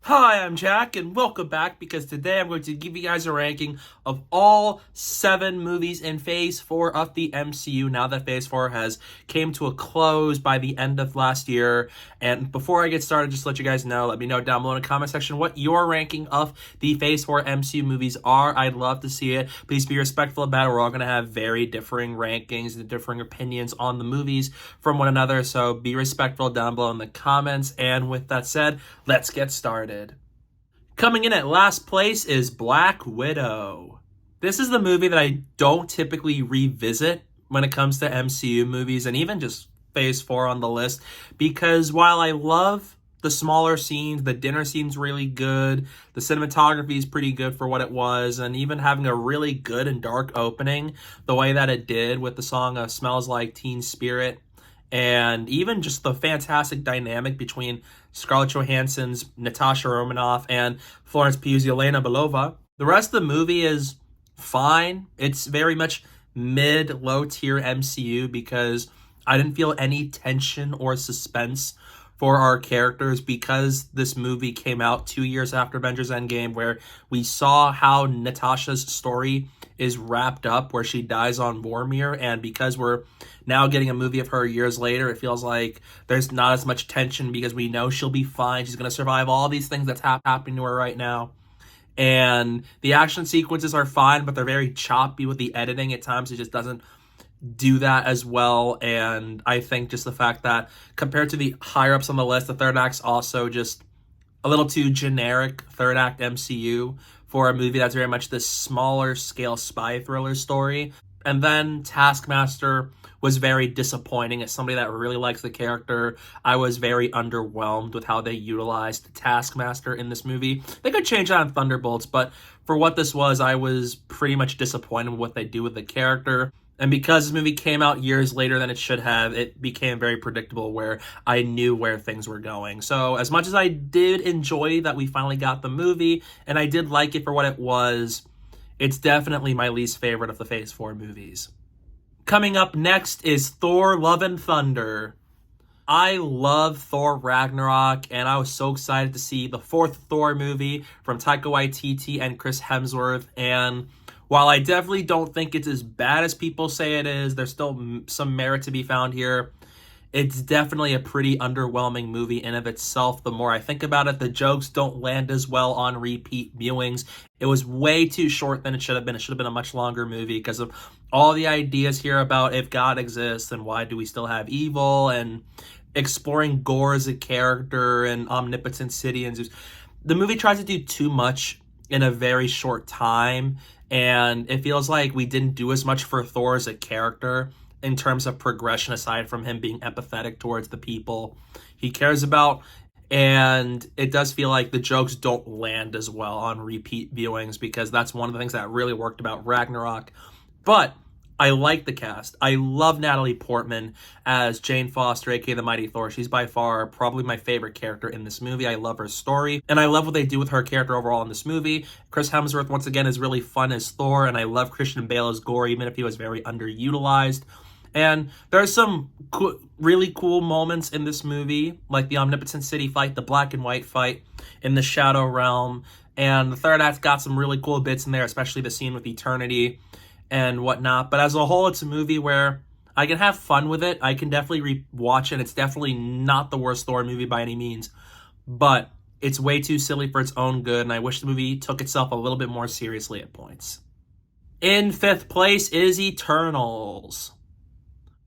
Hi, I'm Jack, and welcome back because today I'm going to give you guys a ranking of all 7 movies in Phase 4 of the MCU now that Phase 4 has came to a close by the end of last year. And before I get started, just to let you guys know, let me know down below in the comment section what your ranking of the Phase 4 MCU movies are. I'd love to see it. Please be respectful about it. We're all going to have very differing rankings and differing opinions on the movies from one another, so be respectful down below in the comments. And with that said, let's get started. Coming in at last place is Black Widow. This is the movie that I don't typically revisit when it comes to MCU movies and even just Phase 4 on the list, because while I love the smaller scenes, the dinner scene's really good, the cinematography is pretty good for what it was, and even having a really good and dark opening, the way that it did with the song Smells Like Teen Spirit, and even just the fantastic dynamic between Scarlett Johansson's Natasha Romanoff and Florence Pugh's Yelena Belova. The rest of the movie is fine. It's very much mid-low tier MCU because I didn't feel any tension or suspense for our characters because this movie came out 2 years after Avengers Endgame, where we saw how Natasha's story is wrapped up, where she dies on Vormir, and because we're now getting a movie of her years later, it feels like there's not as much tension because we know she'll be fine. She's going to survive all these things that's happening to her right now. And the action sequences are fine, but they're very choppy with the editing. At times, it just doesn't do that as well. And I think just the fact that compared to the higher ups on the list, the third act's also just a little too generic third act MCU for a movie that's very much this smaller scale spy thriller story. And then Taskmaster was very disappointing. As somebody that really likes the character, I was very underwhelmed with how they utilized Taskmaster in this movie. They could change that on Thunderbolts, but for what this was, I was pretty much disappointed with what they do with the character. And because this movie came out years later than it should have, it became very predictable where I knew where things were going. So as much as I did enjoy that we finally got the movie, and I did like it for what it was, it's definitely my least favorite of the Phase 4 movies. Coming up next is Thor: Love and Thunder. I love Thor Ragnarok, and I was so excited to see the 4th Thor movie from Taika Waititi and Chris Hemsworth. And while I definitely don't think it's as bad as people say it is, there's still some merit to be found here. It's definitely a pretty underwhelming movie in of itself. The more I think about it, the jokes don't land as well on repeat viewings. It was way too short than it should have been. It should have been a much longer movie because of all the ideas here about if God exists and why do we still have evil, and exploring Gore as a character and omnipotent city and Zeus. The movie tries to do too much in a very short time, and it feels like we didn't do as much for Thor as a character in terms of progression, aside from him being empathetic towards the people he cares about. And it does feel like the jokes don't land as well on repeat viewings, because that's one of the things that really worked about Ragnarok. But I like the cast. I love Natalie Portman as Jane Foster, aka the Mighty Thor. She's by far probably my favorite character in this movie. I love her story, and I love what they do with her character overall in this movie. Chris Hemsworth, once again, is really fun as Thor, and I love Christian Bale as Gore, even if he was very underutilized. And there's some really cool moments in this movie, like the Omnipotent City fight, the black and white fight in the Shadow Realm, and the third act got some really cool bits in there, especially the scene with Eternity and whatnot. But as a whole, it's a movie where I can have fun with it. I can definitely rewatch it. It's definitely not the worst Thor movie by any means, but it's way too silly for its own good, and I wish the movie took itself a little bit more seriously at points. In 5th place is Eternals.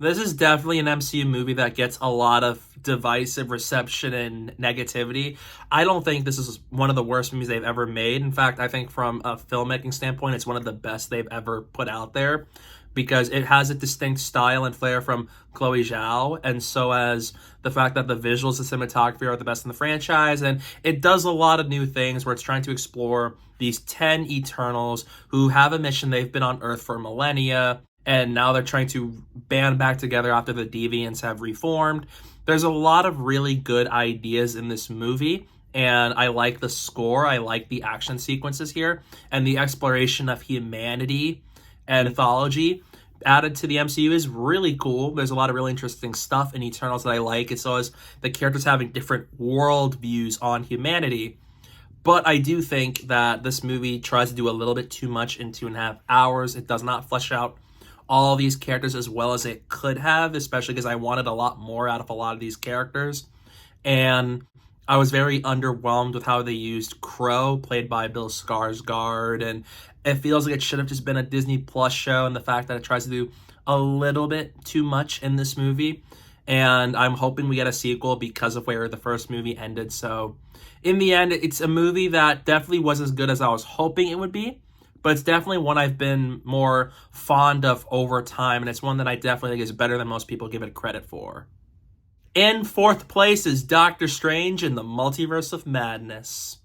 This is definitely an MCU movie that gets a lot of divisive reception and negativity. I don't think this is one of the worst movies they've ever made. In fact, I think from a filmmaking standpoint, it's one of the best they've ever put out there, because it has a distinct style and flair from Chloe Zhao, and so as the fact that the visuals and cinematography are the best in the franchise, and it does a lot of new things where it's trying to explore these 10 Eternals who have a mission. They've been on Earth for millennia, and now they're trying to band back together after the Deviants have reformed. There's a lot of really good ideas in this movie, and I like the score. I like the action sequences here, and the exploration of humanity and mythology added to the MCU is really cool. There's a lot of really interesting stuff in Eternals that I like, as well as the characters having different world views on humanity. But I do think that this movie tries to do a little bit too much in 2.5 hours. It does not flesh out all these characters as well as it could have, especially because I wanted a lot more out of a lot of these characters. And I was very underwhelmed with how they used Crow, played by Bill Skarsgård, and it feels like it should have just been a Disney Plus show, and the fact that it tries to do a little bit too much in this movie. And I'm hoping we get a sequel because of where the first movie ended. So in the end, it's a movie that definitely wasn't as good as I was hoping it would be, but it's definitely one I've been more fond of over time, and it's one that I definitely think is better than most people give it credit for. In fourth place is Doctor Strange in the Multiverse of Madness.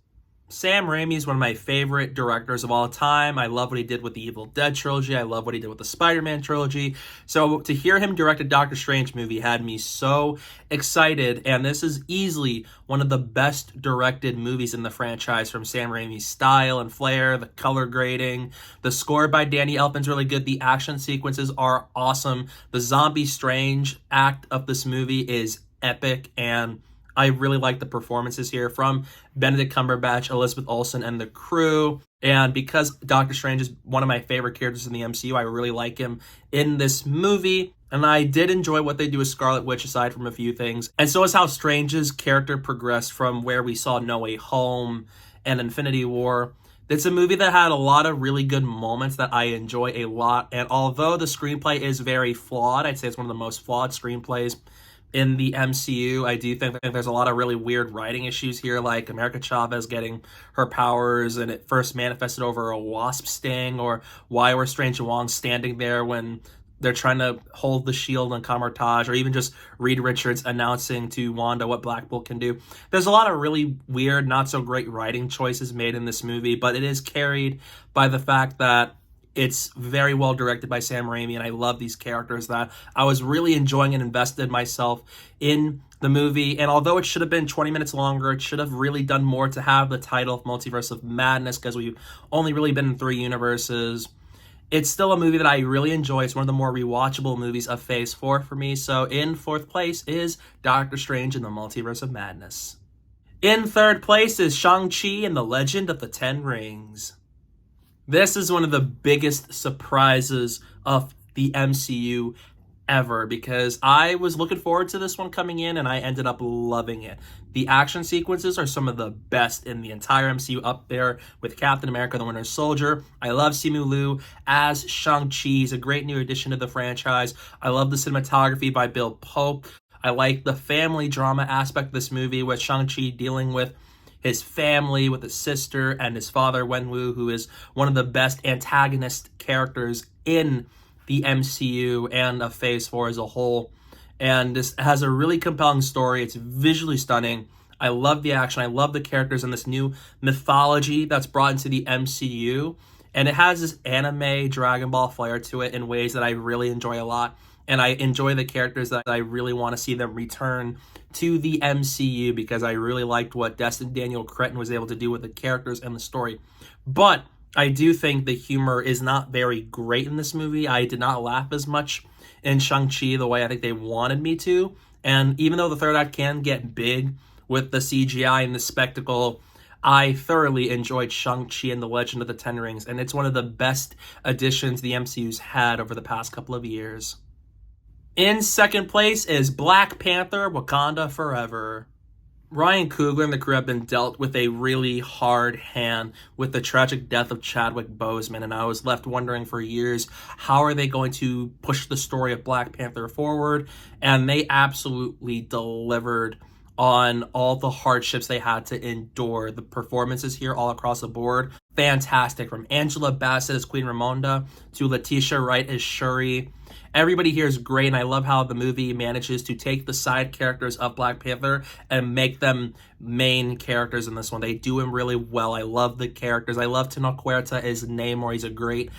Sam Raimi is one of my favorite directors of all time. I love what he did with the Evil Dead trilogy. I love what he did with the Spider-Man trilogy. So to hear him direct a Doctor Strange movie had me so excited. And this is easily one of the best directed movies in the franchise, from Sam Raimi's style and flair, the color grading. The score by Danny Elfman's really good. The action sequences are awesome. The zombie Strange act of this movie is epic, and I really like the performances here from Benedict Cumberbatch, Elizabeth Olsen, and the crew. And because Doctor Strange is one of my favorite characters in the MCU, I really like him in this movie. And I did enjoy what they do with Scarlet Witch, aside from a few things. And so is how Strange's character progressed from where we saw No Way Home and Infinity War. It's a movie that had a lot of really good moments that I enjoy a lot. And although the screenplay is very flawed, I'd say it's one of the most flawed screenplays in the MCU. I do think there's a lot of really weird writing issues here, like America Chavez getting her powers and it first manifested over a wasp sting, or why were Strange and Wong standing there when they're trying to hold the shield on Kamar-Taj, or even just Reed Richards announcing to Wanda what Black Bolt can do. There's a lot of really weird, not so great writing choices made in this movie, but it is carried by the fact that it's very well directed by Sam Raimi, and I love these characters that I was really enjoying and invested myself in the movie. And although it should have been 20 minutes longer, it should have really done more to have the title of Multiverse of Madness, because we've only really been in 3 universes. It's still a movie that I really enjoy. It's one of the more rewatchable movies of Phase 4 for me. So in fourth place is Doctor Strange in the Multiverse of Madness. In third place is Shang Chi and the Legend of the Ten Rings. This is one of the biggest surprises of the MCU ever, because I was looking forward to this one coming in and I ended up loving it. The action sequences are some of the best in the entire MCU, up there with Captain America: The Winter Soldier. I love Simu Liu as Shang-Chi. He's a great new addition to the franchise. I love the cinematography by Bill Pope. I like the family drama aspect of this movie, with Shang-Chi dealing with his family, with his sister and his father, Wenwu, who is one of the best antagonist characters in the MCU and of Phase 4 as a whole. And this has a really compelling story. It's visually stunning. I love the action. I love the characters and this new mythology that's brought into the MCU. And it has this anime Dragon Ball flair to it in ways that I really enjoy a lot. And I enjoy the characters that I really want to see them return to the MCU, because I really liked what Destin Daniel Cretton was able to do with the characters and the story. But I do think the humor is not very great in this movie. I did not laugh as much in Shang-Chi the way I think they wanted me to. And even though the third act can get big with the CGI and the spectacle, I thoroughly enjoyed Shang-Chi and the Legend of the Ten Rings. And it's one of the best additions the MCU's had over the past couple of years. In second place is Black Panther: Wakanda Forever. Ryan Coogler and the crew have been dealt with a really hard hand with the tragic death of Chadwick Boseman, and I was left wondering for years, how are they going to push the story of Black Panther forward? And they absolutely delivered on all the hardships they had to endure. The performances here all across the board, fantastic. From Angela Bassett as Queen Ramonda to Letitia Wright as Shuri. Everybody here is great, and I love how the movie manages to take the side characters of Black Panther and make them main characters in this one. They do them really well. I love the characters. I love Tenoch Huerta as Namor. He's a great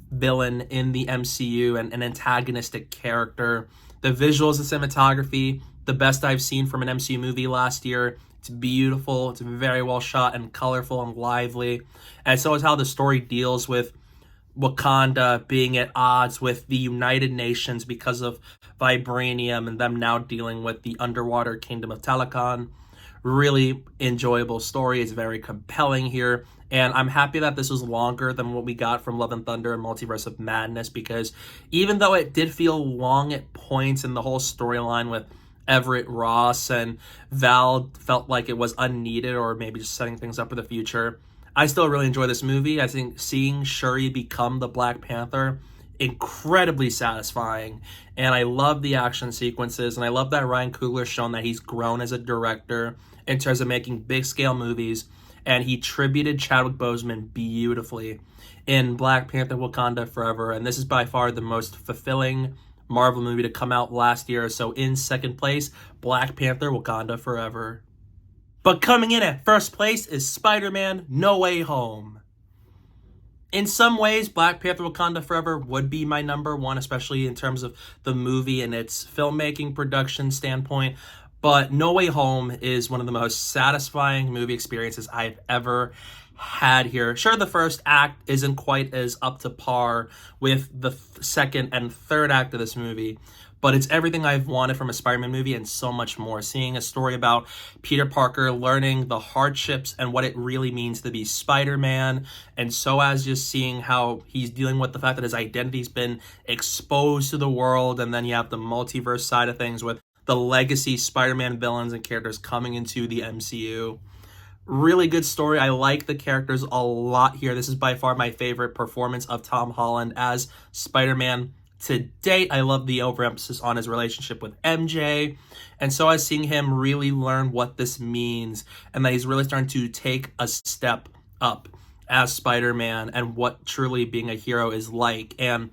villain in the MCU and an antagonistic character. The visuals and cinematography, the best I've seen from an MCU movie last year. It's beautiful. It's very well shot and colorful and lively. And so is how the story deals with Wakanda being at odds with the United Nations because of vibranium, and them now dealing with the underwater kingdom of Talokan. really enjoyable story. It's very compelling here. And I'm happy that this was longer than what we got from Love and Thunder and Multiverse of Madness, because even though it did feel long at points and the whole storyline with Everett Ross and Val felt like it was unneeded or maybe just setting things up for the future, I still really enjoy this movie. I think seeing Shuri become the Black Panther, incredibly satisfying. And I love the action sequences, and I love that Ryan Coogler's shown that he's grown as a director in terms of making big scale movies, and he tributed Chadwick Boseman beautifully in Black Panther Wakanda Forever. And this is by far the most fulfilling Marvel movie to come out last year. So in second place, Black Panther Wakanda Forever. But coming in at first place is Spider-Man No Way Home. In some ways, Black Panther Wakanda Forever would be my number one, especially in terms of the movie and its filmmaking production standpoint. But No Way Home is one of the most satisfying movie experiences I've ever had here. Sure, the first act isn't quite as up to par with the second and third act of this movie, but it's everything I've wanted from a Spider-Man movie and so much more. Seeing a story about Peter Parker learning the hardships and what it really means to be Spider-Man, and so as just seeing how he's dealing with the fact that his identity's been exposed to the world, and then you have the multiverse side of things with the legacy Spider-Man villains and characters coming into the MCU. Really good story. I like the characters a lot here. This is by far my favorite performance of Tom Holland as Spider-Man to date. I love the overemphasis on his relationship with MJ. And so I was seeing him really learn what this means, and that he's really starting to take a step up as Spider-Man and what truly being a hero is like. And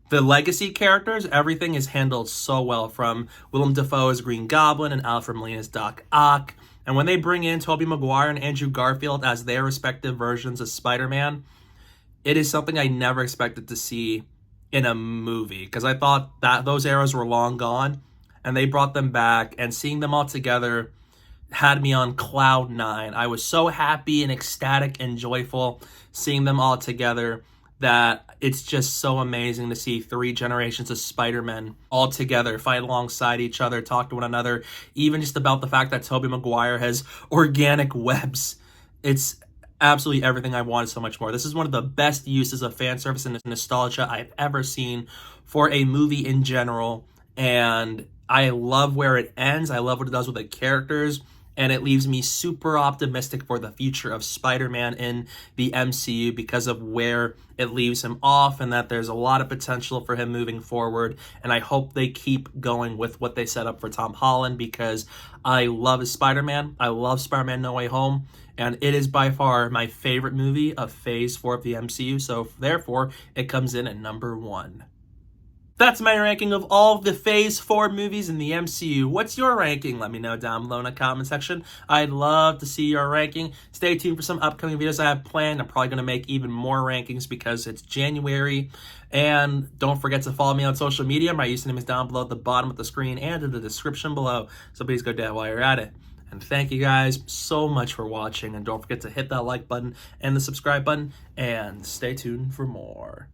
the legacy characters, everything is handled so well, from Willem Dafoe as Green Goblin and Alfred Molina as Doc Ock. And when they bring in Tobey Maguire and Andrew Garfield as their respective versions of Spider-Man, it is something I never expected to see in a movie, because I thought that those eras were long gone, and they brought them back, and seeing them all together had me on cloud nine. I was so happy and ecstatic and joyful seeing them all together that it's just so amazing to see three generations of Spider-Men all together, fight alongside each other, talk to one another, even just about the fact that Tobey Maguire has organic webs. It's absolutely everything I wanted, so much more. This is one of the best uses of fan service and nostalgia I've ever seen for a movie in general, and I love where it ends. I love what it does with the characters, and it leaves me super optimistic for the future of Spider-Man in the MCU because of where it leaves him off, and that there's a lot of potential for him moving forward. And I hope they keep going with what they set up for Tom Holland, because I love his Spider-Man. I love Spider-Man No Way Home, and it is by far my favorite movie of Phase 4 of the MCU, so therefore it comes in at number 1. That's my ranking of all of the Phase 4 movies in the MCU. What's your ranking? Let me know down below in the comment section. I'd love to see your ranking. Stay tuned for some upcoming videos I have planned. I'm probably going to make even more rankings because it's January. And don't forget to follow me on social media. My username is down below at the bottom of the screen and in the description below. So please go down while you're at it. And thank you guys so much for watching. And don't forget to hit that like button and the subscribe button. And stay tuned for more.